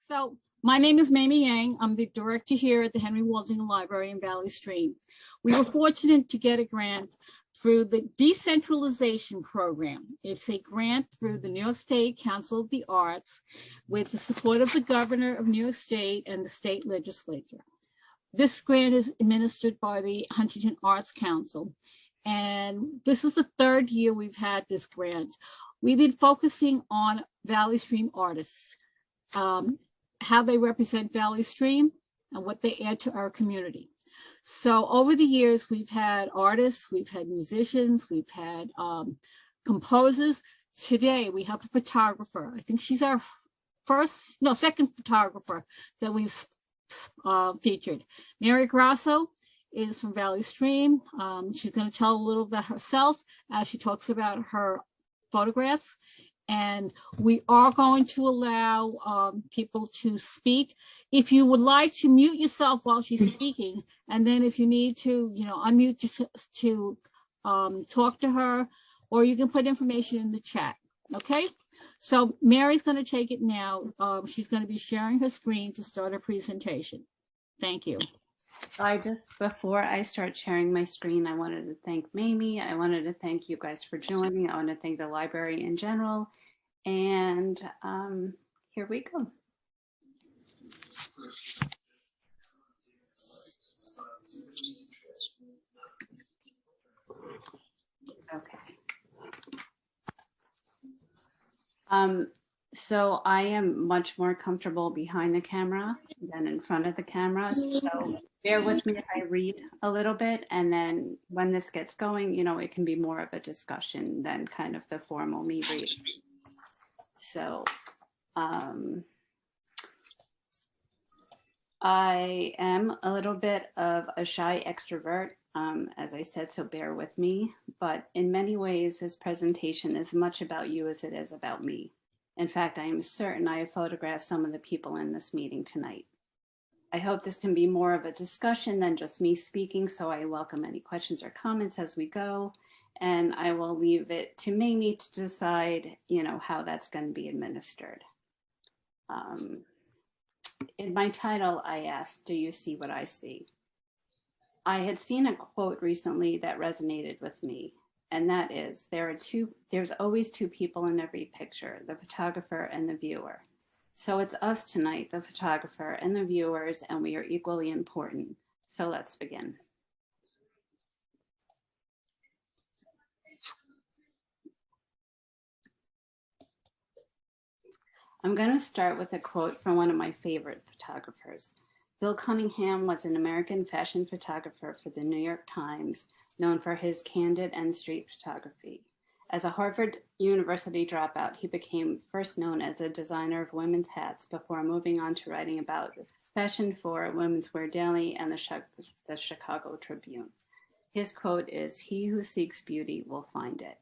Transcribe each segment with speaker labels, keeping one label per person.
Speaker 1: So my name is Mamie Yang. I'm the director here at the Henry Waldinger Library in Valley Stream. We were fortunate to get a grant through the Decentralization Program. It's a grant through the New York State Council of the Arts with the support of the governor of New York State and the state legislature. This grant is administered by the Huntington Arts Council. And this is the third year we've had this grant. We've been focusing on Valley Stream artists, how they represent Valley Stream and what they add to our community. So over the years, we've had artists, we've had musicians, we've had composers. Today, we have a photographer. I think she's our second photographer that we've featured. Mary Grasso is from Valley Stream. She's going to tell a little about herself as she talks about her photographs. And we are going to allow people to speak. If you would like to mute yourself while she's speaking, and then if you need to, unmute just to talk to her, or you can put information in the chat, okay? So Mary's going to take it now. She's going to be sharing her screen to start her presentation. Thank you.
Speaker 2: Before I start sharing my screen, I wanted to thank Mamie. I wanted to thank you guys for joining. I want to thank the library in general. And here we go. Okay. So I am much more comfortable behind the camera than in front of the camera. So bear with me if I read a little bit, and then when this gets going, it can be more of a discussion than kind of the formal me reading. So I am a little bit of a shy extrovert, as I said, so bear with me. But in many ways, this presentation is much about you as it is about me. In fact, I am certain I have photographed some of the people in this meeting tonight. I hope this can be more of a discussion than just me speaking, so I welcome any questions or comments as we go, and I will leave it to Mamie to decide, how that's going to be administered. In my title, I asked, do you see what I see? I had seen a quote recently that resonated with me. And that is, there's always two people in every picture, the photographer and the viewer. So it's us tonight, the photographer and the viewers, and we are equally important. So let's begin. I'm going to start with a quote from one of my favorite photographers. Bill Cunningham was an American fashion photographer for the New York Times, known for his candid and street photography. As a Harvard University dropout, he became first known as a designer of women's hats before moving on to writing about fashion for Women's Wear Daily and the Chicago Tribune. His quote is, "He who seeks beauty will find it."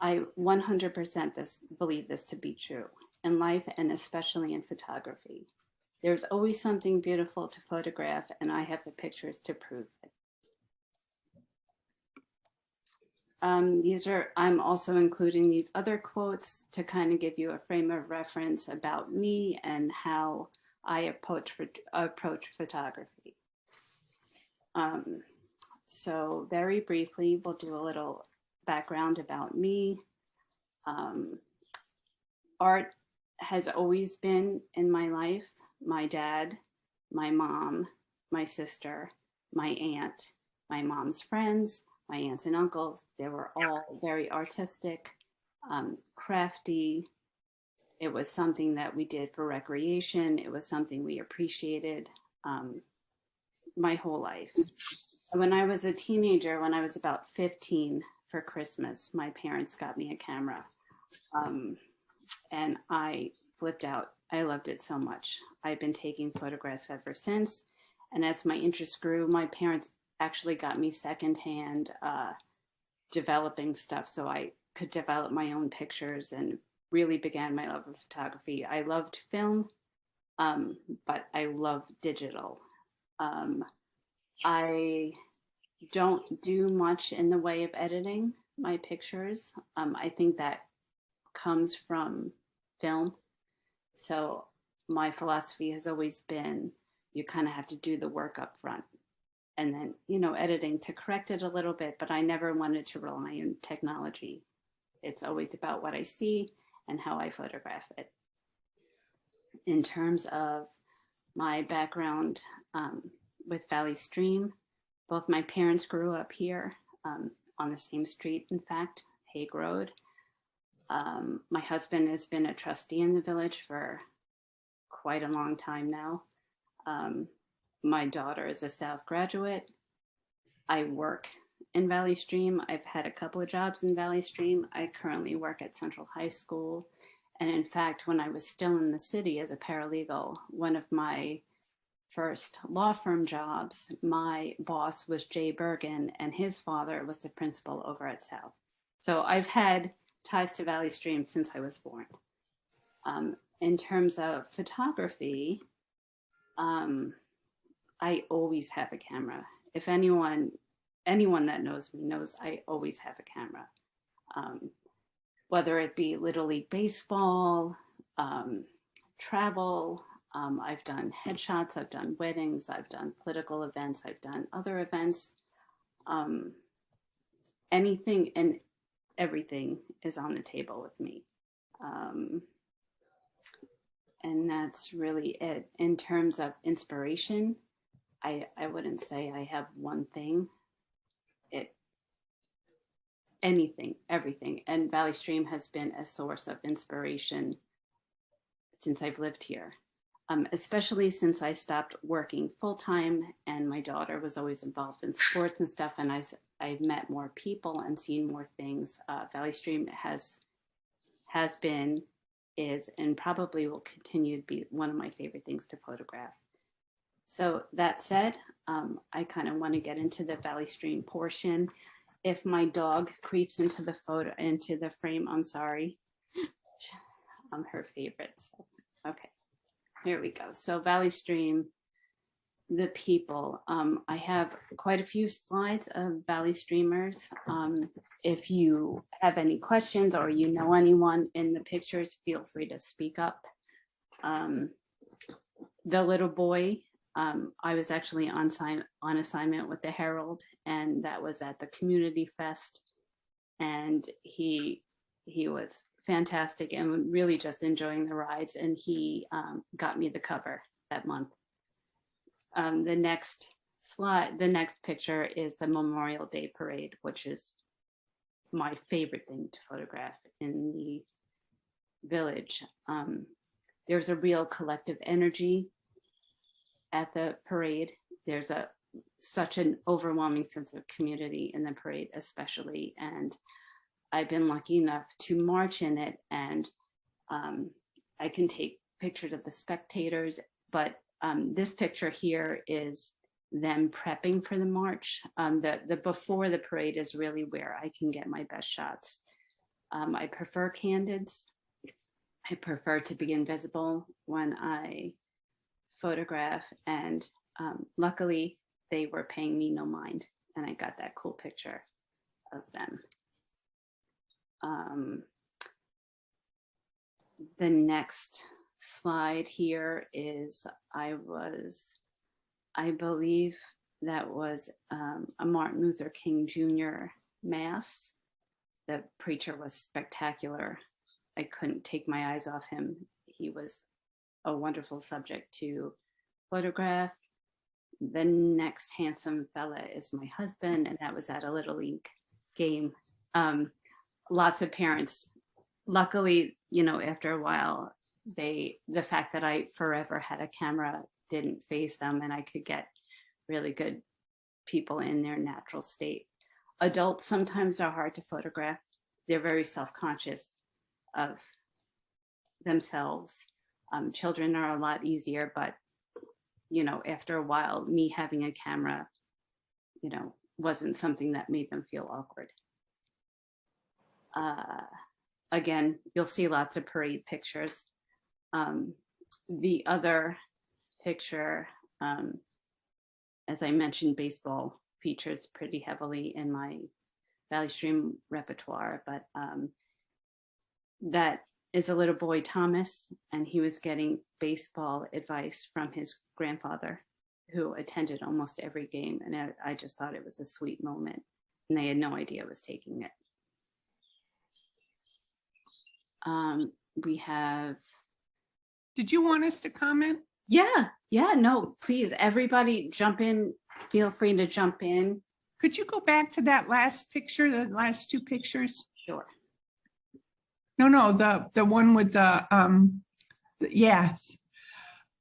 Speaker 2: I 100% believe this to be true in life and especially in photography. There's always something beautiful to photograph, and I have the pictures to prove it. I'm also including these other quotes to kind of give you a frame of reference about me and how I approach photography. So very briefly, we'll do a little background about me. Art has always been in my life. My dad, my mom, my sister, my aunt, my mom's friends, my aunts and uncles, they were all very artistic, crafty. It was something that we did for recreation. It was something we appreciated my whole life. When I was a teenager, when I was about 15 for Christmas, my parents got me a camera and I flipped out. I loved it so much. I've been taking photographs ever since. And as my interest grew, my parents actually got me secondhand developing stuff so I could develop my own pictures and really began my love of photography. I loved film, but I love digital. I don't do much in the way of editing my pictures. I think that comes from film. So my philosophy has always been you kind of have to do the work up front and then, editing to correct it a little bit, but I never wanted to rely on technology. It's always about what I see and how I photograph it. In terms of my background with Valley Stream, both my parents grew up here on the same street, in fact, Hague Road. My husband has been a trustee in the village for quite a long time now. My daughter is a South graduate. I work in Valley Stream. I've had a couple of jobs in Valley Stream. I currently work at Central High School. And in fact, when I was still in the city as a paralegal, one of my first law firm jobs, my boss was Jay Bergen, and his father was the principal over at South. So I've had ties to Valley Stream since I was born. In terms of photography, I always have a camera. If anyone that knows me knows I always have a camera. Whether it be Little League Baseball, travel, I've done headshots, I've done weddings, I've done political events, I've done other events. Anything and everything is on the table with me. And that's really it. In terms of inspiration, I wouldn't say I have one thing. Anything, everything. And Valley Stream has been a source of inspiration since I've lived here, especially since I stopped working full-time and my daughter was always involved in sports and stuff, and I've met more people and seen more things. Valley Stream has been, is, and probably will continue to be one of my favorite things to photograph. So that said, I kind of want to get into the Valley Stream portion. If my dog creeps into the frame, I'm sorry. I'm her favorite. So, okay, here we go. So Valley Stream, the people. I have quite a few slides of Valley Streamers. If you have any questions or you know anyone in the pictures, feel free to speak up. The little boy, I was actually on assignment with the Herald, and that was at the Community Fest, and he was fantastic and really just enjoying the rides, and he got me the cover that month. The next picture is the Memorial Day Parade, which is my favorite thing to photograph in the village. There's a real collective energy at the parade. There's such an overwhelming sense of community in the parade, especially, and I've been lucky enough to march in it, and I can take pictures of the spectators, but this picture here is them prepping for the march. The before the parade is really where I can get my best shots. I prefer candids. I prefer to be invisible when I photograph, and luckily they were paying me no mind, and I got that cool picture of them. The next slide here is I believe that was a Martin Luther King Jr. Mass. The preacher was spectacular. I couldn't take my eyes off him. He was a wonderful subject to photograph. The next handsome fella is my husband, and that was at a Little League game. Lots of parents, luckily, after a while, the fact that I forever had a camera didn't faze them, and I could get really good people in their natural state. Adults sometimes are hard to photograph. They're very self-conscious of themselves. Children are a lot easier, but after a while, me having a camera, wasn't something that made them feel awkward. Again, you'll see lots of parade pictures. The other picture, as I mentioned, baseball features pretty heavily in my Valley Stream repertoire, but that is a little boy, Thomas, and he was getting baseball advice from his grandfather, who attended almost every game. And I just thought it was a sweet moment, and they had no idea I was taking it. We have.
Speaker 3: Did you want us to comment?
Speaker 2: Yeah, no, please, everybody jump in. Feel free to jump in.
Speaker 3: Could you go back to that last picture, the last two pictures?
Speaker 2: Sure.
Speaker 3: No, the one with the, yes.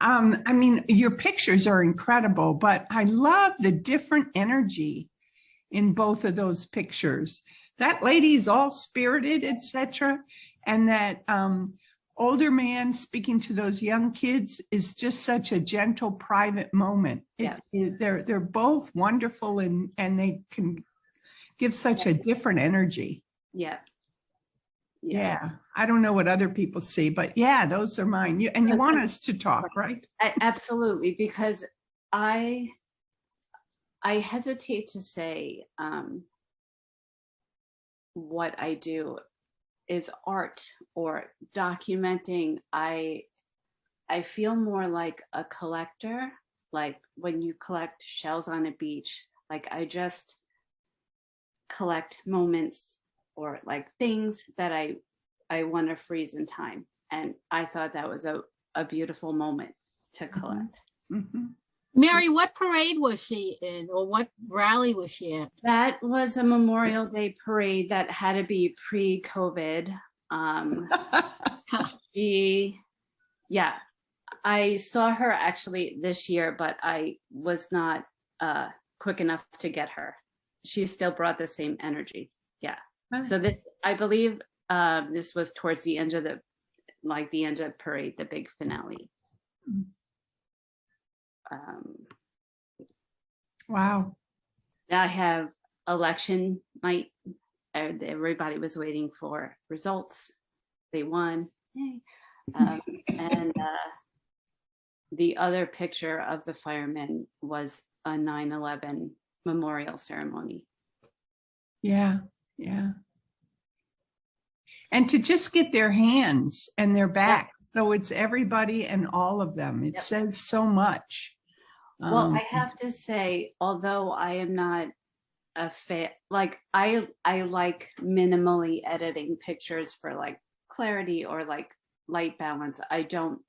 Speaker 3: I mean, your pictures are incredible, but I love the different energy in both of those pictures. That lady's all spirited, etc. And that older man speaking to those young kids is just such a gentle, private moment. They're both wonderful, and they can give such a different energy. Yeah. I don't know what other people see, but yeah, those are mine. You want us to talk, right?
Speaker 2: Absolutely, because I hesitate to say what I do is art or documenting. I feel more like a collector, like when you collect shells on a beach. Like I just collect moments or like things that I want to freeze in time. And I thought that was a beautiful moment to collect.
Speaker 3: Mm-hmm.
Speaker 1: Mary, what parade was she in, or what rally was she at?
Speaker 2: That was a Memorial Day parade that had to be pre-COVID. I saw her actually this year, but I was not quick enough to get her. She still brought the same energy. Yeah. So this, I believe, this was towards the end of the end of the parade, the big finale.
Speaker 3: Wow.
Speaker 2: I have election night. Everybody was waiting for results. They won. Yay. And the other picture of the firemen was a 9/11 memorial ceremony.
Speaker 3: Yeah. And to just get their hands and their back. So it's everybody and all of them. It says so much.
Speaker 2: Well, I have to say, although I am not a fan, like I like minimally editing pictures for like clarity or like light balance. I don't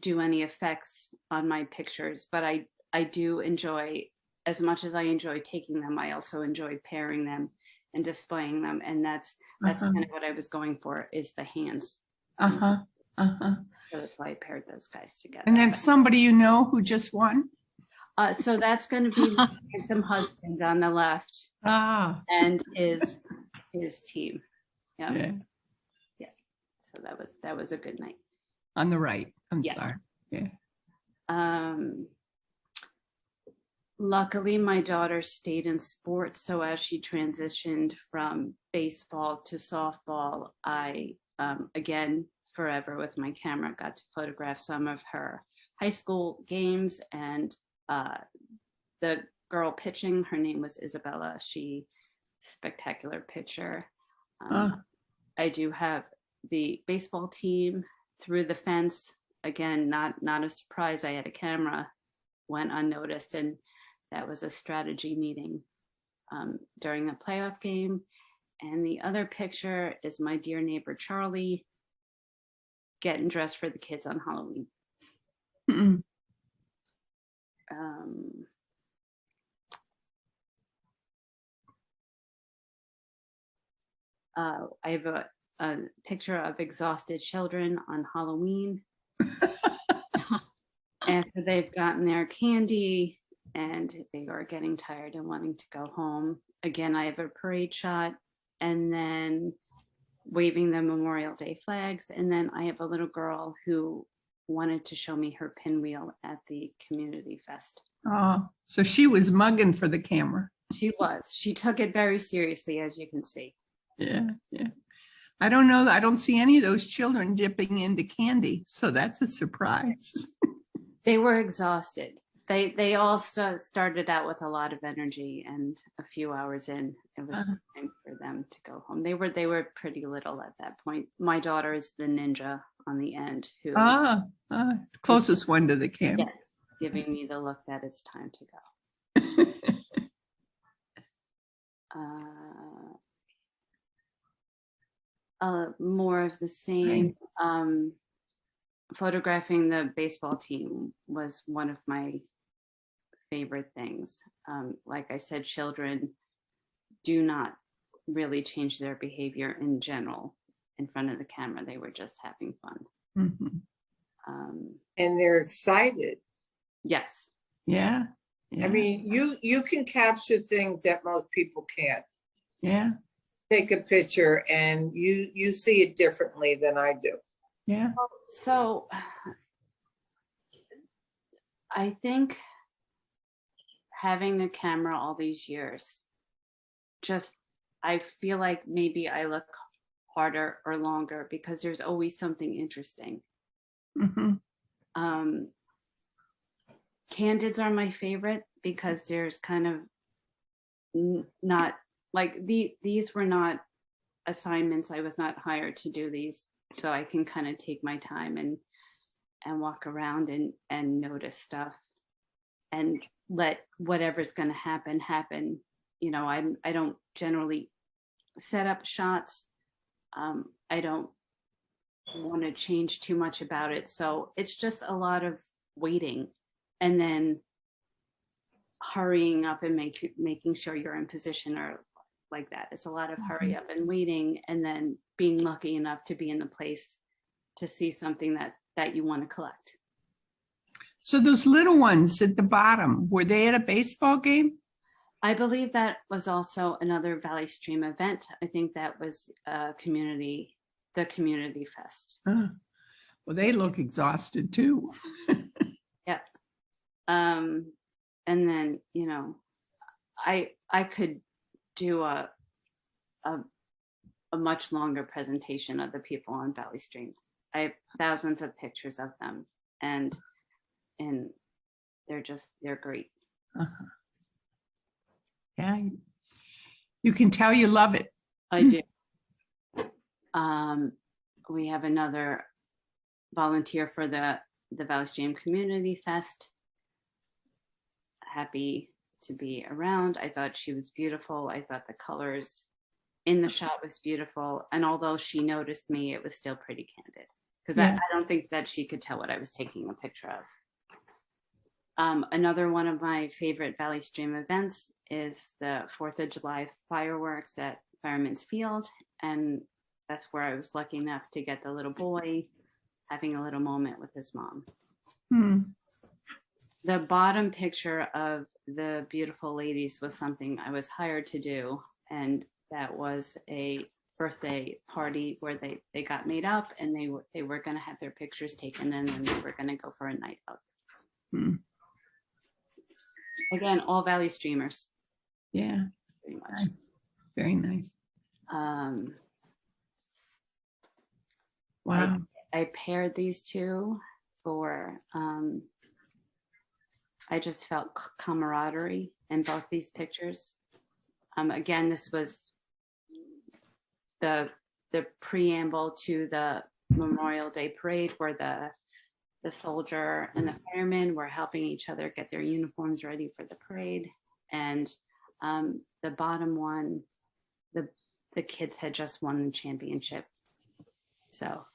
Speaker 2: do any effects on my pictures, but I do enjoy, as much as I enjoy taking them, I also enjoy pairing them and displaying them. And that's kind of what I was going for, is the hands. So that's why I paired those guys together.
Speaker 3: And then somebody you know who just won?
Speaker 2: So that's going to be my handsome husband on the left, and his team. Yeah. So that was a good night.
Speaker 3: On the right. I'm sorry. Yeah.
Speaker 2: Luckily, my daughter stayed in sports, so as she transitioned from baseball to softball, I again, forever with my camera, got to photograph some of her high school games. And the girl pitching, her name was Isabella. She spectacular pitcher. I do have the baseball team through the fence. Again, not a surprise. I had a camera, went unnoticed, and that was a strategy meeting during a playoff game. And the other picture is my dear neighbor Charlie getting dressed for the kids on Halloween. I have a picture of exhausted children on Halloween after they've gotten their candy and they are getting tired and wanting to go home. Again, I have a parade shot, and then waving the Memorial Day flags. And then I have a little girl who wanted to show me her pinwheel at the community fest.
Speaker 3: Oh, so she was mugging for the camera.
Speaker 2: She was. She took it very seriously, as you can see.
Speaker 3: Yeah. I don't know. I don't see any of those children dipping into candy, so that's a surprise.
Speaker 2: They were exhausted. They all started out with a lot of energy, and a few hours in, it was time for them to go home. They were pretty little at that point. My daughter is the ninja on the end who
Speaker 3: Closest one to the camera.
Speaker 2: yes, giving me the look that it's time to go. More of the same. Photographing the baseball team was one of my favorite things. Like I said, children do not really change their behavior in general in front of the camera. They were just having fun.
Speaker 4: And they're excited.
Speaker 2: Yes.
Speaker 3: Yeah.
Speaker 4: I mean, you can capture things that most people can't.
Speaker 3: Yeah.
Speaker 4: Take a picture and you see it differently than I do.
Speaker 3: Yeah.
Speaker 2: So I think having a camera all these years, I feel like maybe I look harder or longer because there's always something interesting. Candids are my favorite because there's kind of not like these were not assignments. I was not hired to do these, so I can kind of take my time and walk around and notice stuff and let whatever's going to happen. You know, I don't generally set up shots. I don't want to change too much about it, so it's just a lot of waiting and then hurrying up and making sure you're in position or like that. It's a lot of hurry up and waiting and then being lucky enough to be in the place to see something that you want to collect.
Speaker 3: So those little ones at the bottom, were they at a baseball game?
Speaker 2: I believe that was also another Valley Stream event. I think that was the community fest.
Speaker 3: Well, they look exhausted too.
Speaker 2: Yeah. And then, you know, I could do a much longer presentation of the people on Valley Stream. I have thousands of pictures of them, and they're great.
Speaker 3: Yeah, you can tell you love it.
Speaker 2: I do. We have another volunteer for the Valley Stream Community Fest. Happy to be around. I thought she was beautiful. I thought the colors in the shot was beautiful. And although she noticed me, it was still pretty candid because I don't think that she could tell what I was taking a picture of. Another one of my favorite Valley Stream events is the 4th of July fireworks at Fireman's Field. And that's where I was lucky enough to get the little boy having a little moment with his mom. The bottom picture of the beautiful ladies was something I was hired to do. And that was a birthday party where they got made up and they were going to have their pictures taken and then they were going to go for a night out. Again, all Valley Streamers.
Speaker 3: Yeah.
Speaker 2: Pretty much.
Speaker 3: Very nice. Wow.
Speaker 2: I paired these two for, I just felt camaraderie in both these pictures. Again, this was the preamble to the Memorial Day parade where the soldier and the firemen were helping each other get their uniforms ready for the parade. And the bottom one, the kids had just won the championship. So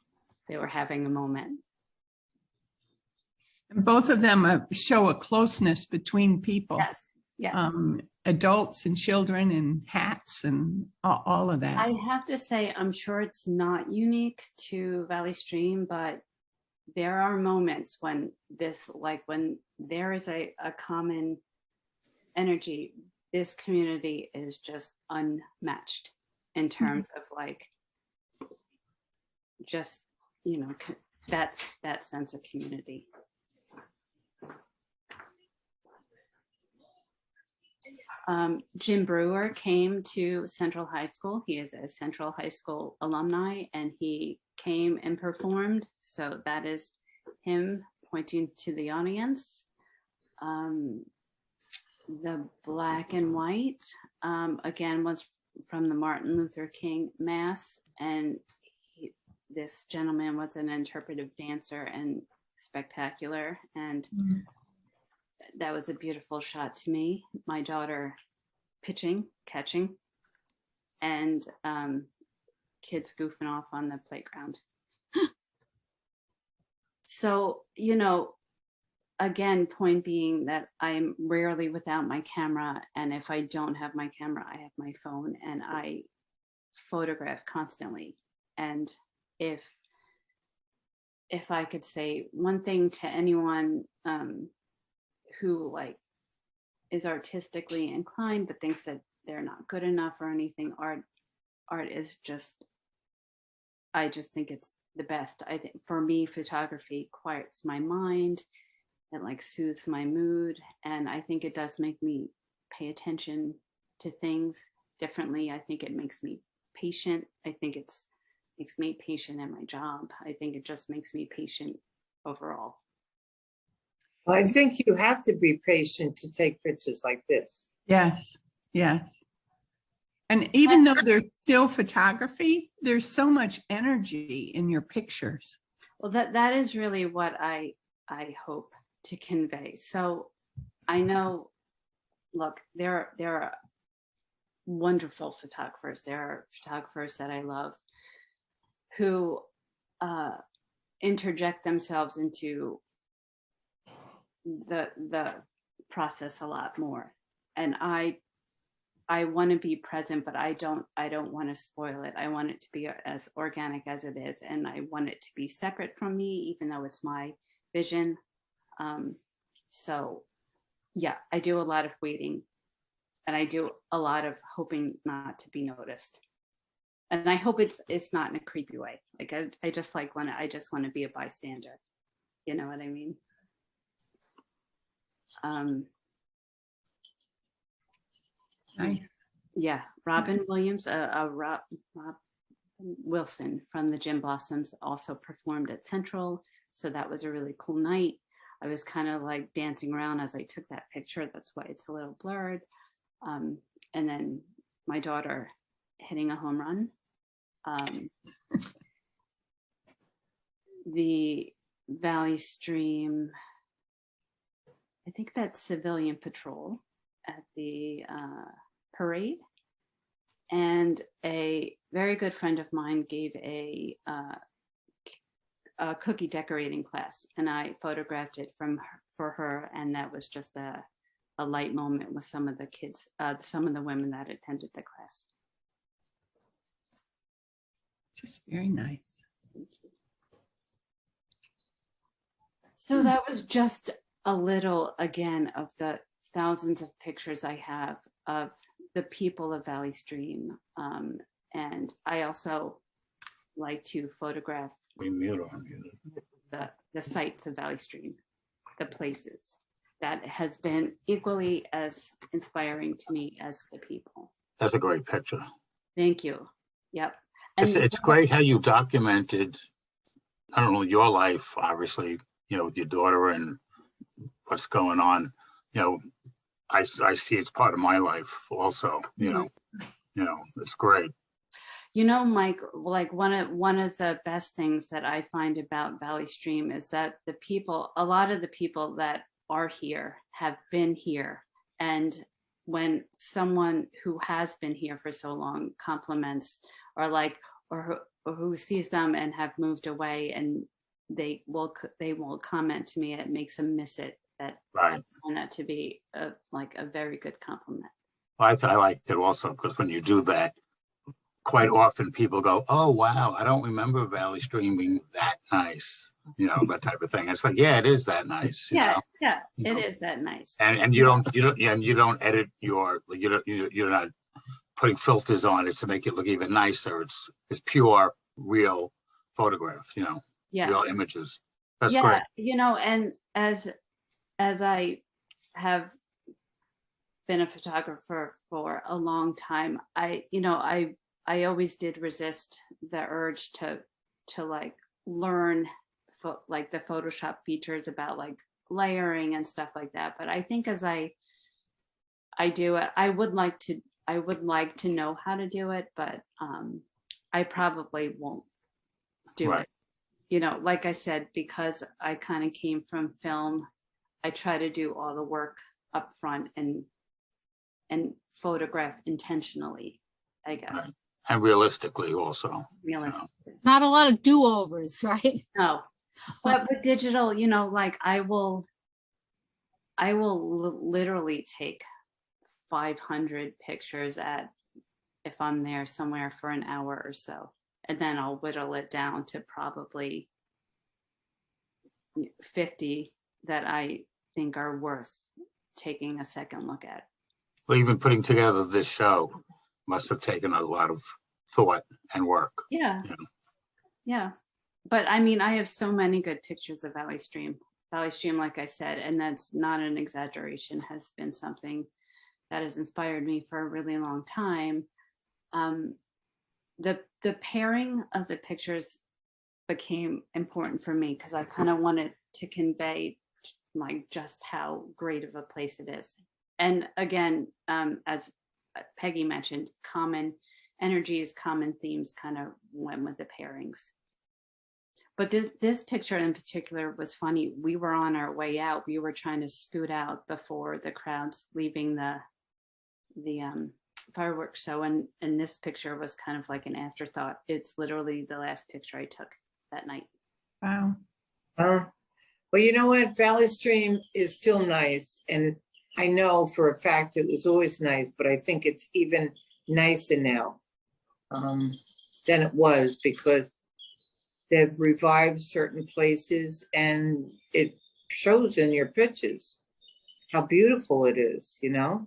Speaker 2: they were having a moment.
Speaker 3: And both of them show a closeness between people.
Speaker 2: Yes.
Speaker 3: Adults and children and hats and all of that.
Speaker 2: I have to say, I'm sure it's not unique to Valley Stream, but there are moments when when there is a common energy, this community is just unmatched in terms of just, you know, that sense of community. Jim Brewer came to Central High School. He is a Central High School alumni and he came and performed. So that is him pointing to the audience. The black and white, again, was from the Martin Luther King Mass, and this gentleman was an interpretive dancer and spectacular, and that was a beautiful shot to me. My daughter pitching, catching, and kids goofing off on the playground. So, you know, again, point being that I'm rarely without my camera, and if I don't have my camera, I have my phone, and I photograph constantly. And if I could say one thing to anyone who like is artistically inclined but thinks that they're not good enough or anything, art is just, I just think it's the best. I think for me, photography quiets my mind. It like soothes my mood, and I think it does make me pay attention to things differently. I think it makes me patient. I think it's makes me patient in my job. I think it just makes me patient overall.
Speaker 4: Well, I think you have to be patient to take pictures like this.
Speaker 3: Yes, yes. And even though they're still photography, there's so much energy in your pictures.
Speaker 2: Well, that is really what I hope to convey. So I know, look, there are wonderful photographers. There are photographers that I love who interject themselves into the process a lot more. And I want to be present, but I don't want to spoil it. I want it to be as organic as it is, and I want it to be separate from me, even though it's my vision. So yeah, I do a lot of waiting, and I do a lot of hoping not to be noticed. And I hope it's not in a creepy way. Like I just want to be a bystander. You know what I mean?
Speaker 3: Nice.
Speaker 2: Yeah, Robin Williams, Rob Wilson from the Gin Blossoms also performed at Central. So that was a really cool night. I was kind of like dancing around as I took that picture. That's why it's a little blurred. And then my daughter hitting a home run. The Valley Stream, I think that's Civilian Patrol at the parade. And a very good friend of mine gave a cookie decorating class, and I photographed it for her, and that was just a light moment with some of the kids, some of the women that attended the class.
Speaker 3: Just very nice.
Speaker 2: So that was just a little, again, of the thousands of pictures I have of the people of Valley Stream. And I also like to photograph the sites of Valley Stream, the places. That has been equally as inspiring to me as the people.
Speaker 5: That's a great picture.
Speaker 2: Thank you. Yep. And
Speaker 5: It's great how you documented, I don't know, your life, obviously, you know, with your daughter and what's going on. You know, I see it's part of my life also, you know, it's great.
Speaker 2: You know, Mike, like one of the best things that I find about Valley Stream is that the people, a lot of the people that are here have been here. And when someone who has been here for so long compliments or who sees them and have moved away, and they will comment to me, it makes them miss it. That
Speaker 5: Right.
Speaker 2: I find that to be a very good compliment.
Speaker 5: Well, I like it also because when you do that, quite often people go, "Oh wow, I don't remember Valley Stream being that nice," you know, that type of thing. It's like, yeah, it is that nice.
Speaker 2: Yeah,
Speaker 5: you know?
Speaker 2: It is that nice.
Speaker 5: And you don't edit you're not putting filters on it to make it look even nicer. It's pure, real photographs, you know, real images. That's great.
Speaker 2: You know, and as I have been a photographer for a long time, I always did resist the urge to like learn like the Photoshop features about like layering and stuff like that. But I think as I do it, I would like to I would like to know how to do it, but I probably won't do
Speaker 5: Right.
Speaker 2: it. You know, like I said, because I kind of came from film, I try to do all the work up front and photograph intentionally, I guess.
Speaker 5: Right. And realistically also.
Speaker 2: Realistically.
Speaker 1: Not a lot of do-overs, right?
Speaker 2: No, but with digital, you know, like I will literally take 500 pictures if I'm there somewhere for an hour or so, and then I'll whittle it down to probably 50 that I think are worth taking a second look at.
Speaker 5: Well, even putting together this show must have taken a lot of thought and work.
Speaker 2: Yeah.
Speaker 5: Yeah.
Speaker 2: Yeah. But I mean, I have so many good pictures of Valley Stream. Valley Stream, like I said, and that's not an exaggeration, has been something that has inspired me for a really long time. The pairing of the pictures became important for me because I kind of wanted to convey like just how great of a place it is. And again, as Peggy mentioned, common energies, common themes kind of went with the pairings. But this picture in particular was funny. We were on our way out. We were trying to scoot out before the crowds leaving the fireworks show, and this picture was kind of like an afterthought. It's literally the last picture I took that night.
Speaker 3: Wow.
Speaker 4: Well, you know what? Valley Stream is still nice. And I know for a fact it was always nice, but I think it's even nicer now than it was, because they've revived certain places and it shows in your pictures how beautiful it is, you know?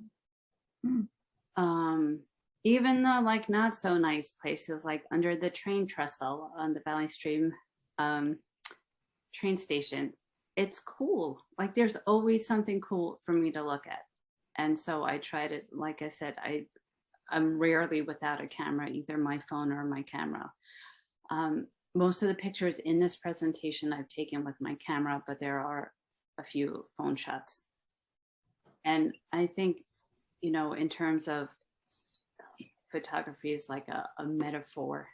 Speaker 2: Even the like not so nice places, like under the train trestle on the Valley Stream train station, it's cool. Like there's always something cool for me to look at. And so I try to, like I said, I'm rarely without a camera, either my phone or my camera. Most of the pictures in this presentation I've taken with my camera, but there are a few phone shots. And I think, you know, in terms of photography is like a metaphor.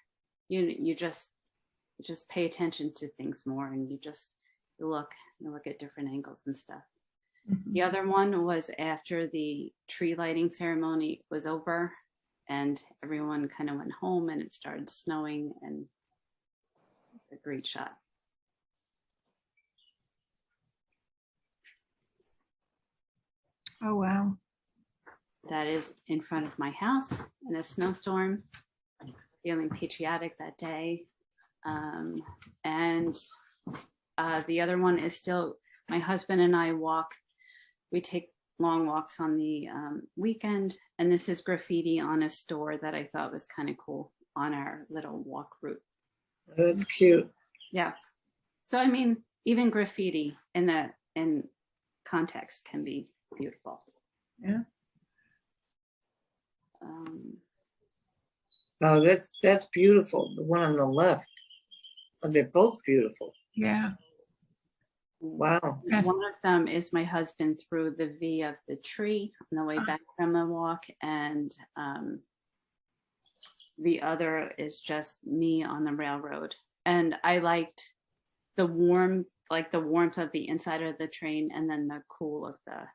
Speaker 2: You just pay attention to things more, and you look at different angles and stuff.
Speaker 3: Mm-hmm.
Speaker 2: The other one was after the tree lighting ceremony was over and everyone kind of went home and it started snowing, and it's a great shot.
Speaker 3: Oh, wow.
Speaker 2: That is in front of my house in a snowstorm, feeling patriotic that day. And the other one is still, my husband and I we take long walks on the weekend, and this is graffiti on a store that I thought was kind of cool on our little walk route.
Speaker 4: That's cute.
Speaker 2: Yeah. So, I mean, even graffiti in context can be beautiful.
Speaker 3: Yeah.
Speaker 4: Oh, that's beautiful. The one on the left. Oh, they're both beautiful.
Speaker 3: Yeah.
Speaker 4: Wow.
Speaker 3: Yes.
Speaker 2: One of them is my husband through the V of the tree on the way back from the walk, and the other is just me on the railroad. And I liked the warmth of the inside of the train, and then the cool of the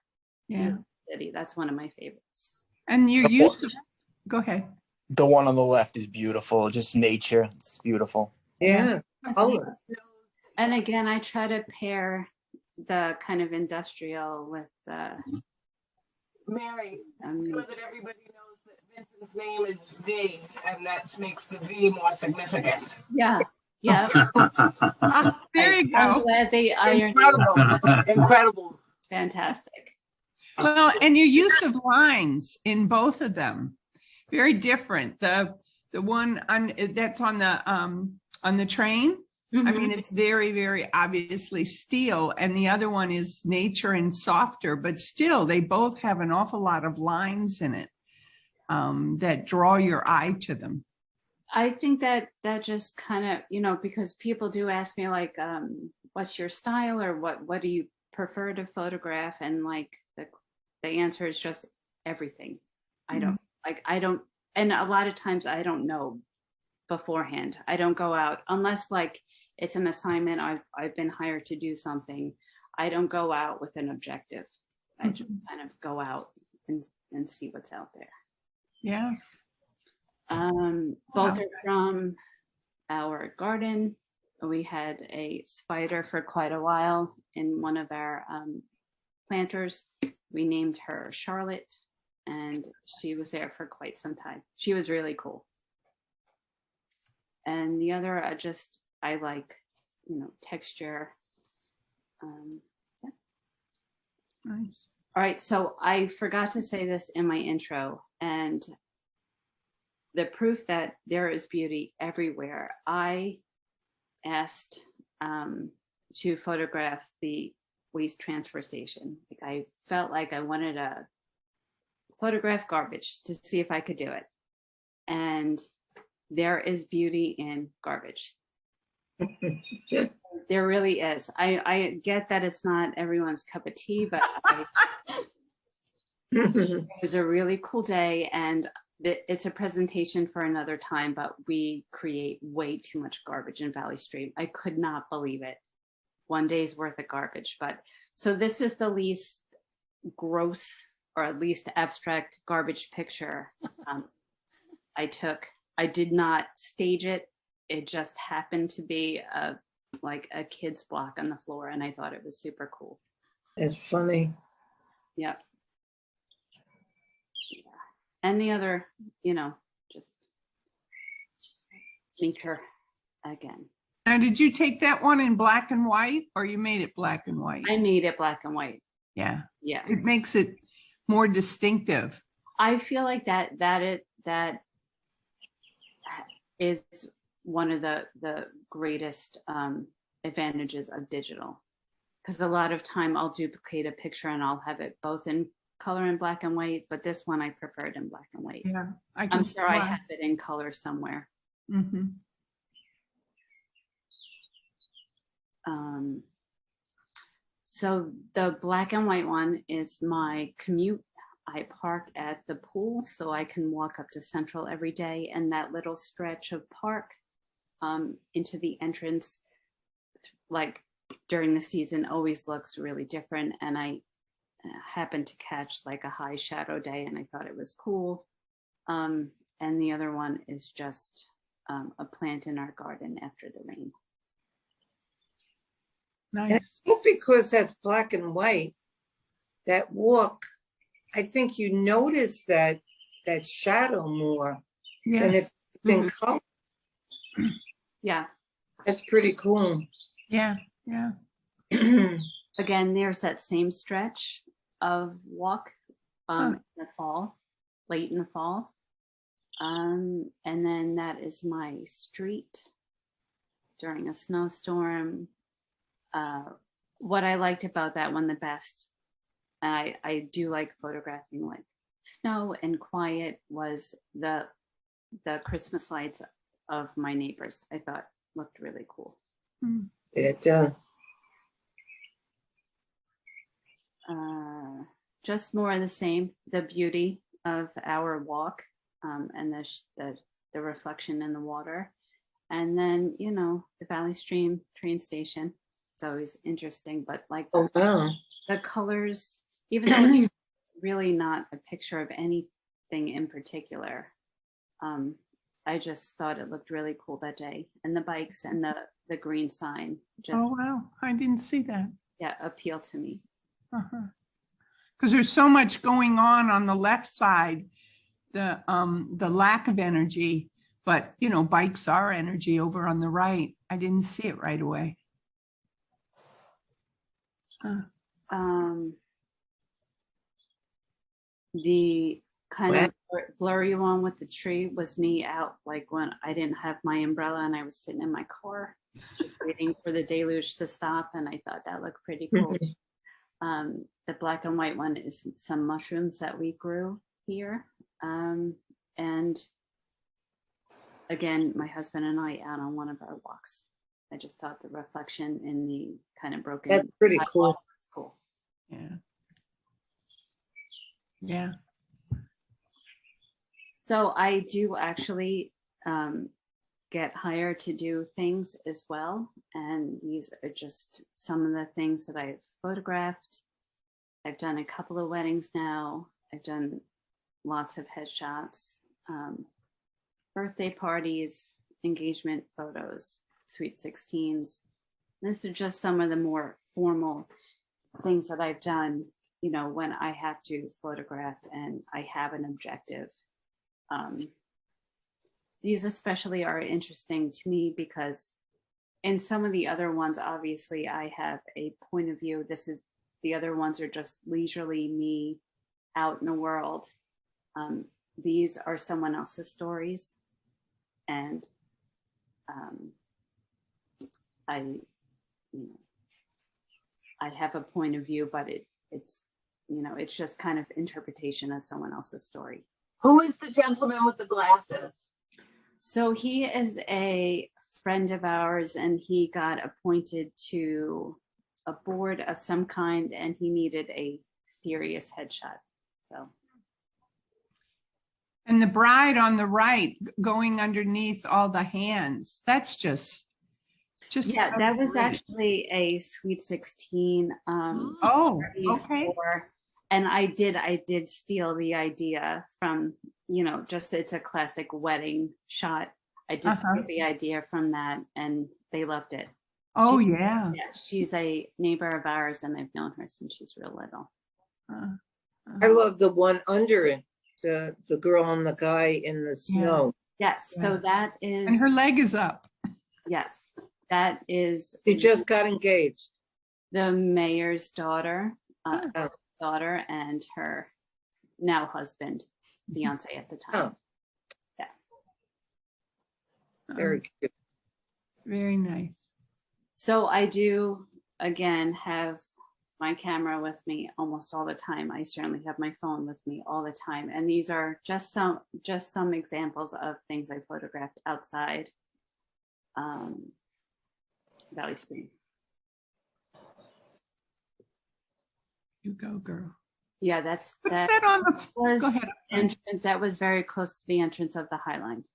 Speaker 2: city. That's one of my favorites.
Speaker 3: And you used to go ahead.
Speaker 6: The one on the left is beautiful, just nature. It's beautiful.
Speaker 4: Yeah. Color.
Speaker 2: And again, I try to pair the kind of industrial with the
Speaker 7: Mary, so that everybody knows that Vincent's name is V, and that makes the V more significant.
Speaker 2: yeah.
Speaker 3: There you
Speaker 2: I'm
Speaker 3: go.
Speaker 2: glad they ironed
Speaker 7: Incredible. Incredible.
Speaker 2: Fantastic.
Speaker 3: Well, and your use of lines in both of them, very different. The one that's on the train, I mean, it's very, very obviously steel, and the other one is nature and softer, but still they both have an awful lot of lines in it that draw your eye to them.
Speaker 2: I think that just kind of, because people do ask me like, what's your style, or what do you prefer to photograph? And like the answer is just everything. I like I don't, and a lot of times I don't know beforehand. I don't go out unless like it's an assignment. I've been hired to do something. I don't go out with an objective. I just kind of go out and see what's out there.
Speaker 3: Yeah.
Speaker 2: Both are from our garden. We had a spider for quite a while in one of our planters. We named her Charlotte, and she was there for quite some time. She was really cool. And the other, I like, texture. Yeah.
Speaker 3: Nice.
Speaker 2: All right, so I forgot to say this in my intro, and the proof that there is beauty everywhere. I asked to photograph the waste transfer station. Like I felt like I wanted to photograph garbage to see if I could do it. And there is beauty in garbage. There really is. I get that it's not everyone's cup of tea, but it was a really cool day, and it's a presentation for another time, but we create way too much garbage in Valley Stream. I could not believe it. One day's worth of garbage. But so this is the least gross or at least abstract garbage picture I took. I did not stage it. It just happened to be like a kid's block on the floor, and I thought it was super cool.
Speaker 4: It's funny.
Speaker 2: Yep. And the other, just nature again.
Speaker 3: Now, did you take that one in black and white, or you made it black and white?
Speaker 2: I made it black and white.
Speaker 3: Yeah.
Speaker 2: Yeah.
Speaker 3: It makes it more distinctive.
Speaker 2: I feel like that is one of the greatest advantages of digital, because a lot of time I'll duplicate a picture and I'll have it both in color and black and white, but this one I preferred in black and white.
Speaker 3: Yeah,
Speaker 2: I'm sure I have it in color somewhere.
Speaker 3: Mm-hmm.
Speaker 2: So the black and white one is my commute. I park at the pool so I can walk up to Central every day, and that little stretch of park into the entrance, like during the season, always looks really different. And I happened to catch like a high shadow day, and I thought it was cool. And the other one is just a plant in our garden after the rain.
Speaker 3: Nice.
Speaker 4: And I think because that's black and white, that walk, I think you notice that shadow more than if it's in color.
Speaker 2: Yeah.
Speaker 4: That's pretty cool.
Speaker 3: Yeah, yeah.
Speaker 2: Again, there's that same stretch of walk in the fall, late in the fall. And then that is my street during a snowstorm. What I liked about that one the best, I do like photographing like snow and quiet, was the Christmas lights of my neighbors. I thought looked really cool.
Speaker 4: It does.
Speaker 2: Just more of the same, the beauty of our walk, and the reflection in the water. And then, the Valley Stream train station. It's always interesting, but like the colors, even though it's really not a picture of anything in particular, I just thought it looked really cool that day. And the bikes and the green sign just,
Speaker 3: Oh, wow. I didn't see that.
Speaker 2: yeah, appeal to me.
Speaker 3: Because there's so much going on the left side, the lack of energy, but bikes are energy over on the right. I didn't see it right away.
Speaker 2: The kind of blurry one with the tree was me out, like when I didn't have my umbrella and I was sitting in my car just waiting for the deluge to stop, and I thought that looked pretty cool. The black and white one is some mushrooms that we grew here, and again, my husband and I out on one of our walks. I just thought the reflection in the kind of broken.
Speaker 4: That's pretty cool.
Speaker 2: Was cool.
Speaker 3: Yeah. Yeah.
Speaker 2: So I do actually get hired to do things as well. And these are just some of the things that I've photographed. I've done a couple of weddings now. I've done lots of headshots, birthday parties, engagement photos, sweet 16s. This is just some of the more formal things that I've done, you know, when I have to photograph and I have an objective. These especially are interesting to me because in some of the other ones, obviously I have a point of view. The other ones are just leisurely me out in the world. These are someone else's stories. And I have a point of view, but it's, you know, it's just kind of interpretation of someone else's story.
Speaker 7: Who is the gentleman with the glasses?
Speaker 2: So he is a friend of ours, and he got appointed to a board of some kind, and he needed a serious headshot. So.
Speaker 3: And the bride on the right going underneath all the hands. That's just
Speaker 2: Yeah,
Speaker 3: so
Speaker 2: that was
Speaker 3: great.
Speaker 2: actually a sweet 16.
Speaker 3: Oh, okay.
Speaker 2: Before. And I did steal the idea from, you know, just it's a classic wedding shot. I did get the idea from that, and they loved it.
Speaker 3: Oh, yeah.
Speaker 2: Yeah, she's a neighbor of ours, and I've known her since she's real little.
Speaker 4: I love the one under it, the girl and the guy in the snow.
Speaker 2: Yes, so that is.
Speaker 3: And her leg is up.
Speaker 2: Yes, that is.
Speaker 4: She just got engaged.
Speaker 2: The mayor's daughter, and her now husband, fiance at the time.
Speaker 4: Oh. Very cute.
Speaker 3: Very nice.
Speaker 2: So I do, again, have my camera with me almost all the time. I certainly have my phone with me all the time. And these are just some examples of things I photographed outside Valley Stream.
Speaker 3: You go, girl.
Speaker 2: Yeah,
Speaker 3: What's that on the
Speaker 2: was
Speaker 3: Go ahead.
Speaker 2: entrance. That was very close to the entrance of the High Line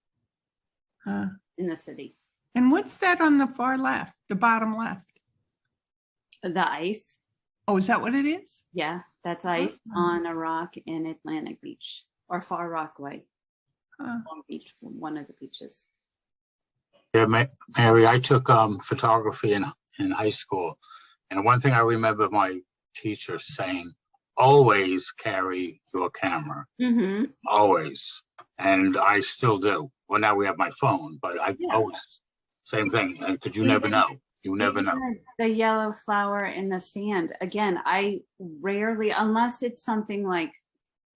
Speaker 2: in the city.
Speaker 3: And what's that on the far left, the bottom left?
Speaker 2: The ice.
Speaker 3: Oh, is that what it is?
Speaker 2: Yeah, that's ice on a rock in Atlantic Beach or Far Rockaway. Long Beach, one of the beaches.
Speaker 5: Yeah, Mary, I took photography in high school. And one thing I remember my teacher saying, always carry your camera.
Speaker 2: Mm-hmm.
Speaker 5: Always. And I still do. Well, now we have my phone, but I always, same thing. Because you never know. You never know.
Speaker 2: The yellow flower in the sand. Again, I rarely, unless it's something like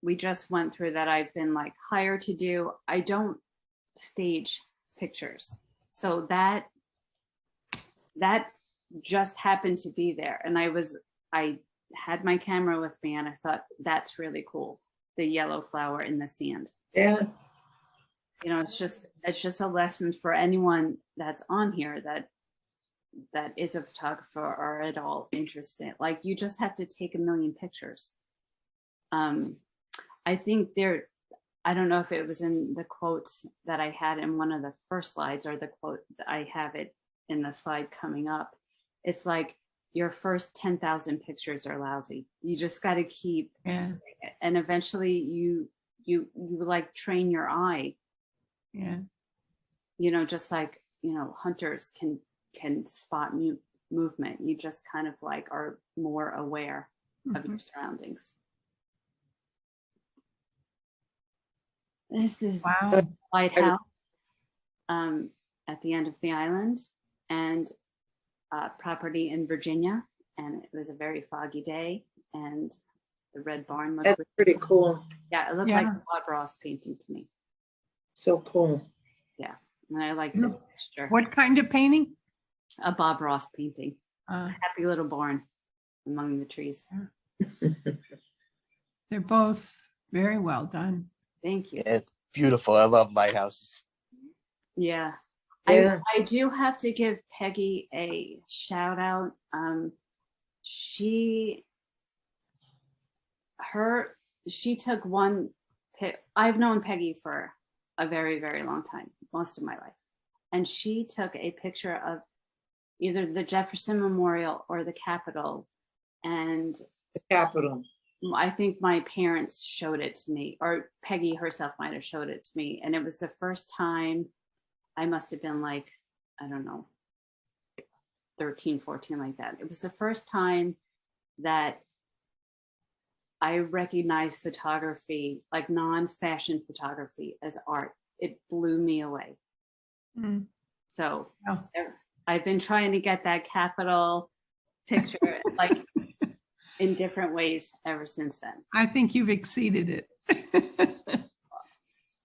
Speaker 2: we just went through that I've been like hired to do, I don't stage pictures. So that just happened to be there. And I had my camera with me, and I thought, that's really cool. The yellow flower in the sand.
Speaker 4: Yeah.
Speaker 2: You know, it's just a lesson for anyone that's on here that is a photographer or at all interested. Like, you just have to take a million pictures. I think I don't know if it was in the quotes that I had in one of the first slides or the quote that I have it in the slide coming up. It's like, your first 10,000 pictures are lousy. You just got to keep, and eventually you like train your eye.
Speaker 3: Yeah.
Speaker 2: You know, just like, you know, hunters can spot movement. You just kind of like are more aware of your surroundings. This is the lighthouse at the end of the island, and property in Virginia, and it was a very foggy day, and the red barn looked
Speaker 4: That's pretty cool.
Speaker 2: Yeah, it looked like a Bob Ross painting to me.
Speaker 4: So cool.
Speaker 2: Yeah, and I like the texture.
Speaker 3: What kind of painting?
Speaker 2: A Bob Ross painting. A happy little barn among the trees.
Speaker 3: They're both very well done.
Speaker 2: Thank you.
Speaker 6: Yeah, it's beautiful. I love lighthouses.
Speaker 2: Yeah.
Speaker 4: Yeah.
Speaker 2: I do have to give Peggy a shout out. She took one I've known Peggy for a very, very long time, most of my life. And she took a picture of either the Jefferson Memorial or the Capitol. And
Speaker 4: The Capitol.
Speaker 2: I think my parents showed it to me, or Peggy herself might have showed it to me. And it was the first time, I must have been like, I don't know, 13, 14, like that. It was the first time that I recognized photography, like non-fashion photography, as art. It blew me away.
Speaker 3: Mm.
Speaker 2: So
Speaker 3: Oh.
Speaker 2: I've been trying to get that Capitol picture like in different ways ever since then.
Speaker 3: I think you've exceeded it.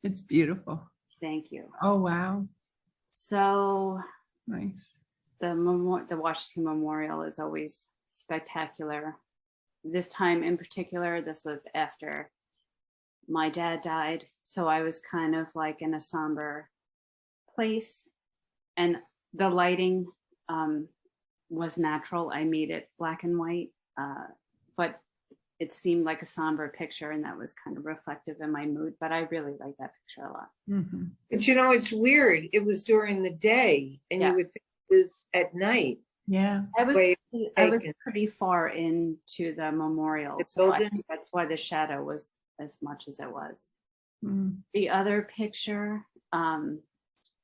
Speaker 3: It's beautiful.
Speaker 2: Thank you.
Speaker 3: Oh, wow.
Speaker 2: So
Speaker 3: Nice.
Speaker 2: the Washington Memorial is always spectacular. This time in particular, this was after my dad died. So I was kind of like in a somber place, and the lighting was natural. I made it black and white, but it seemed like a somber picture, and that was kind of reflective in my mood. But I really like that picture a lot.
Speaker 3: Mm-hmm.
Speaker 4: But you know, it's weird. It was during the day, and
Speaker 2: Yeah.
Speaker 4: you would think it was at night.
Speaker 3: Yeah.
Speaker 2: I was
Speaker 4: Way taken.
Speaker 2: pretty far into the memorial,
Speaker 4: The
Speaker 2: so I
Speaker 4: building?
Speaker 2: think that's why the shadow was as much as it was.
Speaker 3: Mm.
Speaker 2: The other picture,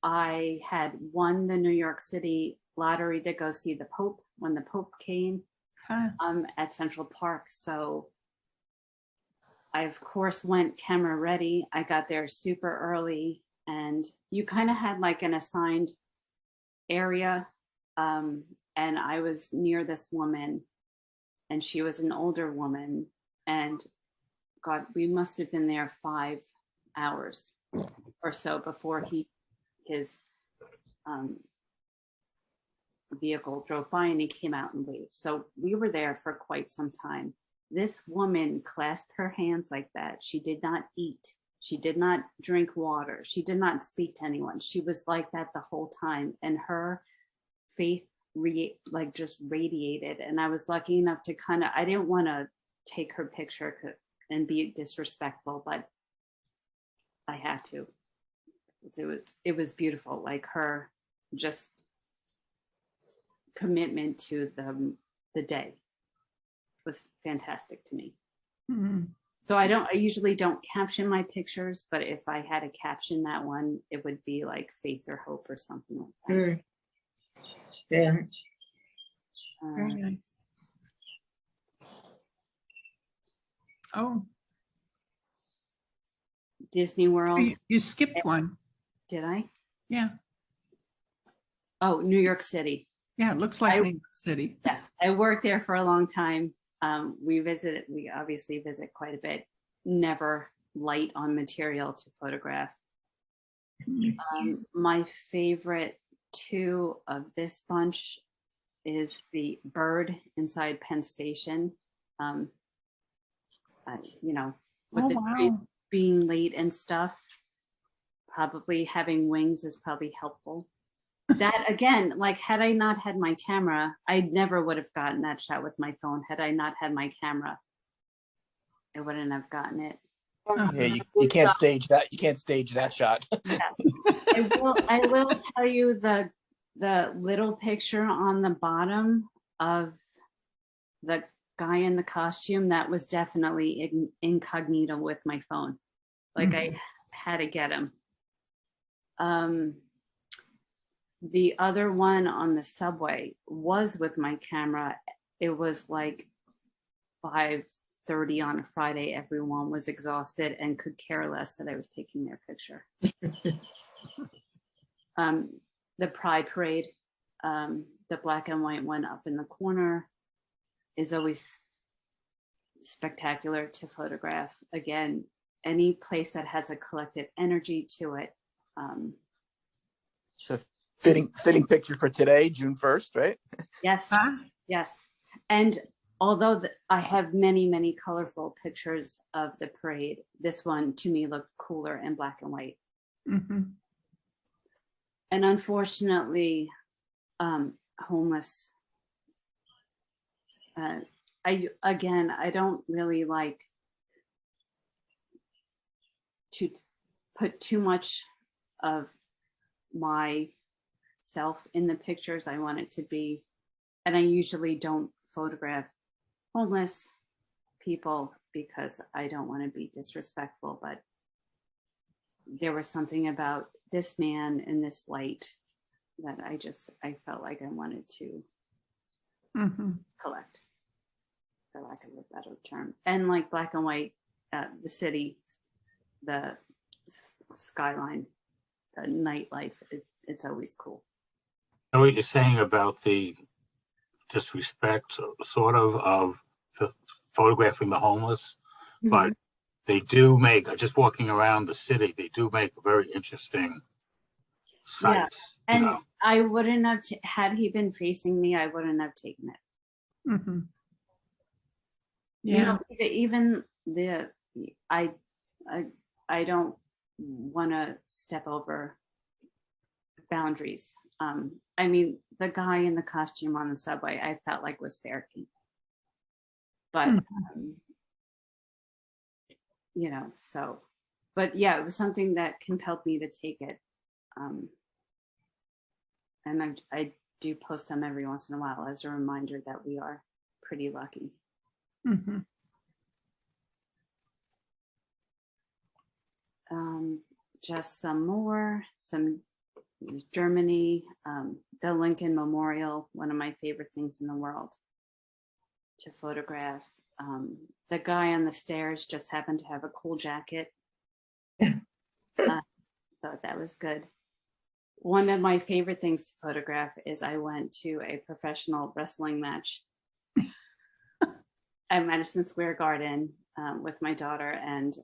Speaker 2: I had won the New York City lottery to go see the Pope when the Pope came
Speaker 3: Huh.
Speaker 2: at Central Park. So I, of course, went camera ready. I got there super early, and you kind of had like an assigned area. And I was near this woman, and she was an older woman. And God, we must have been there 5 hours or so before his vehicle drove by, and he came out and waved. So we were there for quite some time. This woman clasped her hands like that. She did not eat. She did not drink water. She did not speak to anyone. She was like that the whole time. And her faith just radiated. And I was lucky enough to I didn't want to take her picture and be disrespectful, but I had to. It was beautiful, like her just commitment to the day was fantastic to me.
Speaker 3: Mm-hmm.
Speaker 2: So I usually don't caption my pictures, but if I had to caption that one, it would be like faith or hope or something like that.
Speaker 4: Mm. Yeah.
Speaker 3: Very nice. Oh,
Speaker 2: Disney World.
Speaker 3: you skipped one.
Speaker 2: Did I?
Speaker 3: Yeah.
Speaker 2: Oh, New York City.
Speaker 3: Yeah, it looks like New York City.
Speaker 2: Yes, I worked there for a long time. We obviously visit quite a bit. Never light on material to photograph. My favorite two of this bunch is the bird inside Penn Station. With the train being late and stuff, probably having wings is probably helpful. That again, like had I not had my camera, I never would have gotten that shot with my phone. Had I not had my camera, I wouldn't have gotten it.
Speaker 6: Yeah, you can't stage that. You can't stage that shot.
Speaker 2: Yeah. I will tell you the little picture on the bottom of the guy in the costume, that was definitely incognito with my phone. Like I had to get him. The other one on the subway was with my camera. It was like 5:30 on a Friday. Everyone was exhausted and could care less that I was taking their picture. The Pride Parade, the black and white one up in the corner, is always spectacular to photograph. Again, any place that has a collective energy to it.
Speaker 6: So fitting picture for today, June 1st, right?
Speaker 2: Yes, yes. And although I have many, many colorful pictures of the parade, this one to me looked cooler in black and white.
Speaker 3: Mm-hmm.
Speaker 2: And unfortunately, homeless. I don't really like to put too much of myself in the pictures. I want it to be, and I usually don't photograph homeless people because I don't want to be disrespectful, but there was something about this man in this light that I felt like I wanted to collect, for lack of a better term. And like black and white, the city, the skyline, the nightlife, it's always cool.
Speaker 5: know what you're saying about the disrespect, sort of photographing the homeless, but they do make, just walking around the city, they do make very interesting sights.
Speaker 2: Yeah. And
Speaker 5: you know?
Speaker 2: I wouldn't have, had he been facing me, I wouldn't have taken it.
Speaker 3: Mm-hmm.
Speaker 2: You
Speaker 3: Yeah.
Speaker 2: know, even I don't want to step over boundaries. I mean, the guy in the costume on the subway, I felt like was fair game. But, you know, so, but yeah, it was something that compelled me to take it. And I do post them every once in a while as a reminder that we are pretty lucky.
Speaker 3: Mm-hmm.
Speaker 2: Just some more, some Germany, the Lincoln Memorial, one of my favorite things in the world to photograph. The guy on the stairs just happened to have a cool jacket. Thought that was good. One of my favorite things to photograph is I went to a professional wrestling match at Madison Square Garden with my daughter and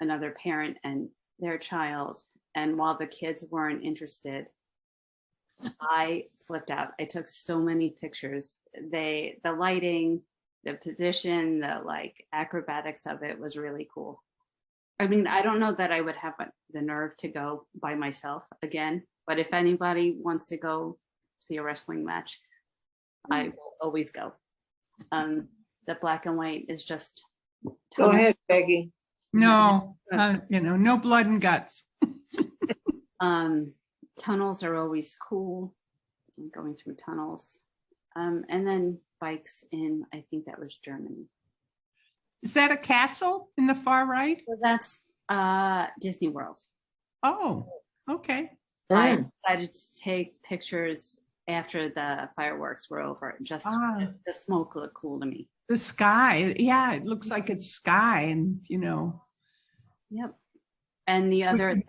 Speaker 2: another parent and their child. And while the kids weren't interested, I flipped out. I took so many pictures. The lighting, the position, the like acrobatics of it was really cool. I mean, I don't know that I would have the nerve to go by myself again, but if anybody wants to go see a wrestling match, I will always go. The black and white is just.
Speaker 4: Go ahead, Peggy.
Speaker 3: No, no blood and guts.
Speaker 2: Tunnels are always cool. Going through tunnels. And then bikes in, I think that was Germany.
Speaker 3: Is that a castle in the far right?
Speaker 2: So that's Disney World.
Speaker 3: Oh, okay.
Speaker 2: I decided to take pictures after the fireworks were over. Just the smoke looked cool to me.
Speaker 3: The sky, yeah, it looks like it's sky, and
Speaker 2: Yep. And the other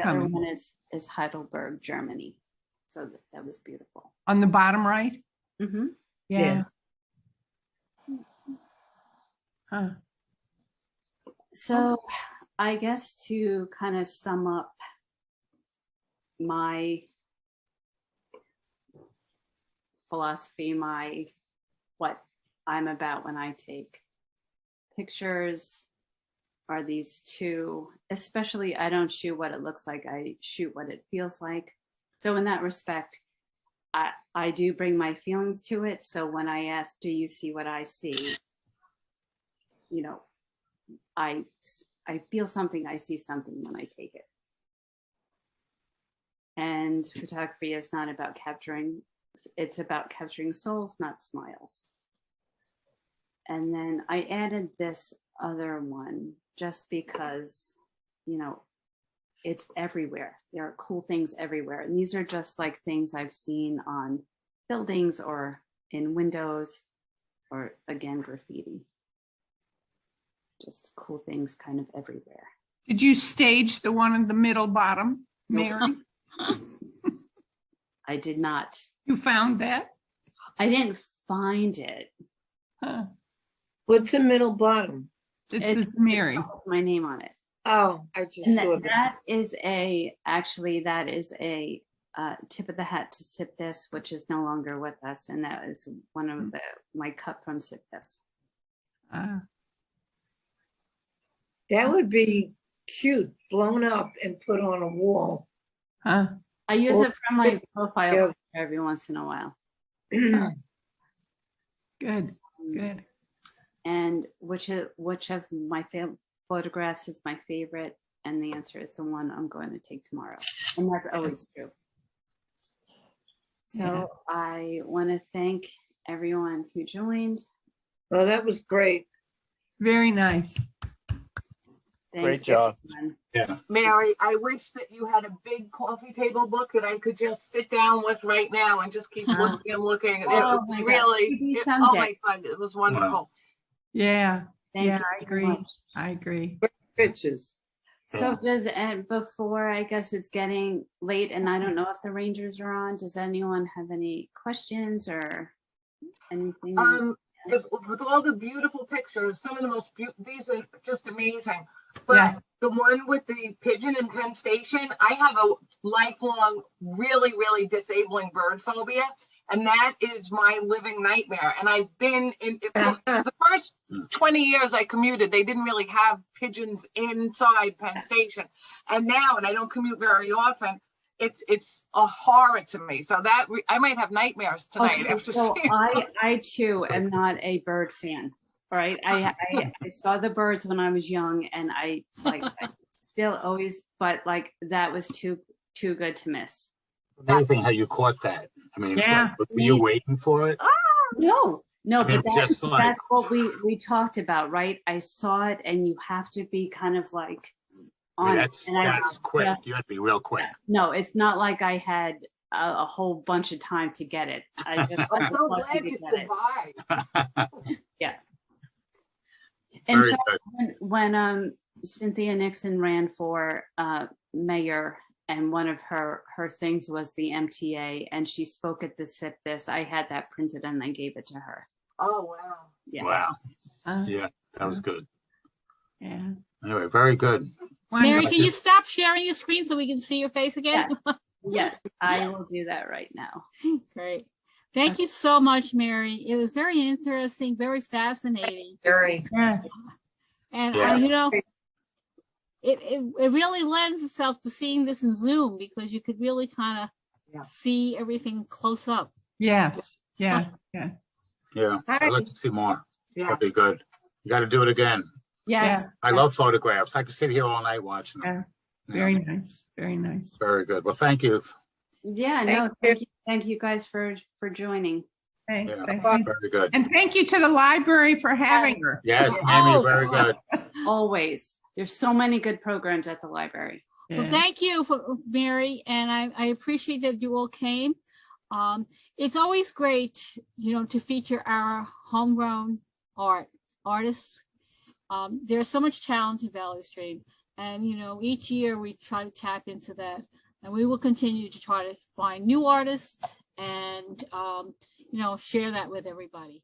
Speaker 3: coming.
Speaker 2: one is Heidelberg, Germany. So that was beautiful.
Speaker 3: On the bottom right.
Speaker 2: Mm-hmm.
Speaker 3: Yeah. Huh.
Speaker 2: So I guess to kind of sum up my philosophy, what I'm about when I take pictures are these two, especially I don't shoot what it looks like, I shoot what it feels like. So in that respect, I do bring my feelings to it. So when I ask, do you see what I see? I feel something, I see something when I take it. And photography is not about capturing, it's about capturing souls, not smiles. And then I added this other one just because, it's everywhere. There are cool things everywhere. And these are just like things I've seen on buildings or in windows or again, graffiti. Just cool things kind of everywhere.
Speaker 3: Did you stage the one in the middle bottom, Mary?
Speaker 2: I did not.
Speaker 3: You found that?
Speaker 2: I didn't find it.
Speaker 3: Huh.
Speaker 4: What's the middle bottom?
Speaker 3: It says Mary.
Speaker 2: My name on it.
Speaker 4: Oh, I just
Speaker 2: And
Speaker 4: saw
Speaker 2: that is a tip of the hat to Sip This, which is no longer with us. And that is one of my cut from Sip This.
Speaker 4: that would be cute, blown up and put on a wall.
Speaker 3: Huh.
Speaker 2: I use it from my profile every once in a while.
Speaker 3: Good.
Speaker 2: And which of my photographs is my favorite? And the answer is the one I'm going to take tomorrow. And that's always true. So I want to thank everyone who joined.
Speaker 4: Well, that was great.
Speaker 3: Very nice.
Speaker 6: Great job.
Speaker 2: everyone.
Speaker 5: Yeah.
Speaker 7: Mary, I wish that you had a big coffee table book that I could just sit down with right now and just keep looking and looking. It
Speaker 2: Oh
Speaker 7: was
Speaker 2: my God.
Speaker 7: really,
Speaker 2: Maybe
Speaker 7: oh
Speaker 2: someday.
Speaker 7: my God, it was wonderful.
Speaker 3: Yeah.
Speaker 2: Thank
Speaker 3: Yeah,
Speaker 2: you
Speaker 3: I
Speaker 2: very
Speaker 3: agree.
Speaker 2: much.
Speaker 3: I agree.
Speaker 4: Pictures.
Speaker 2: So does, and before, I guess it's getting late and I don't know if the Rangers are on. Does anyone have any questions or anything?
Speaker 7: With all the beautiful pictures, some of the most these are just amazing. But
Speaker 3: Yeah.
Speaker 7: the one with the pigeon in Penn Station, I have a lifelong, really, really disabling bird phobia, and that is my living nightmare. And I've been in the first 20 years I commuted, they didn't really have pigeons inside Penn Station, and now, and I don't commute very often, it's a horror to me. So that I might have nightmares tonight
Speaker 2: Okay,
Speaker 7: after
Speaker 2: so
Speaker 7: seeing.
Speaker 2: I too am not a bird fan. All right. I saw the birds when I was young and I still always, but like that was too good to miss.
Speaker 5: Amazing how you caught that. I mean,
Speaker 3: Yeah.
Speaker 5: were you waiting for it?
Speaker 2: No,
Speaker 5: I mean,
Speaker 2: but
Speaker 5: just like-
Speaker 2: that's what we talked about, right? I saw it and you have to be kind of like
Speaker 5: I mean,
Speaker 2: on.
Speaker 5: that's
Speaker 2: and I
Speaker 5: quick.
Speaker 2: just-
Speaker 5: You have to be real quick.
Speaker 2: No, it's not like I had a whole bunch of time to get it. I just
Speaker 7: I'm
Speaker 2: was
Speaker 7: so
Speaker 2: lucky
Speaker 7: glad
Speaker 2: to
Speaker 7: you
Speaker 2: get it.
Speaker 7: survived.
Speaker 2: In
Speaker 5: Very
Speaker 2: fact,
Speaker 5: good.
Speaker 2: when Cynthia Nixon ran for mayor, and one of her things was the MTA, and she spoke at the SIP this, I had that printed and I gave it to her.
Speaker 7: Oh wow.
Speaker 2: Yeah.
Speaker 5: Wow.
Speaker 3: Uh,
Speaker 5: Yeah, that was good.
Speaker 3: yeah.
Speaker 5: Anyway, very good.
Speaker 1: Mary,
Speaker 3: Wonderful.
Speaker 1: can you stop sharing your screen so we can see your face again?
Speaker 2: Yes, I will do that right now.
Speaker 1: Great. Thank you so much, Mary. It was very interesting, very fascinating.
Speaker 4: Very.
Speaker 3: Yeah.
Speaker 1: And
Speaker 5: Yeah.
Speaker 1: you know, it really lends itself to seeing this in Zoom because you could really kind
Speaker 7: Yeah.
Speaker 1: of see everything close up.
Speaker 3: Yes. Yeah. Yeah.
Speaker 5: Yeah,
Speaker 4: Hi.
Speaker 5: I'd like to see more.
Speaker 7: Yeah.
Speaker 5: That'd be good. You got to do it again.
Speaker 2: Yes.
Speaker 5: I love photographs. I could sit here all night watching them.
Speaker 3: Yeah. Very nice. Very nice.
Speaker 5: Very good. Well, thank you.
Speaker 2: Yeah.
Speaker 4: Thank
Speaker 2: No.
Speaker 4: you.
Speaker 2: Thank you guys for joining.
Speaker 3: Thanks.
Speaker 5: Yeah.
Speaker 3: Thank you.
Speaker 5: Very good.
Speaker 3: And thank you to the library for having her.
Speaker 5: Yes,
Speaker 2: Oh,
Speaker 5: Amy, very good.
Speaker 2: Always. There's so many good programs at the library.
Speaker 1: Well,
Speaker 3: Yeah.
Speaker 1: thank you for Mary, and I appreciate that you all came. It's always great, you know, to feature our homegrown artists. There's so much talent in Valley Stream, and you know, each year we try to tap into that, and we will continue to try to find new artists and you know, share that with everybody.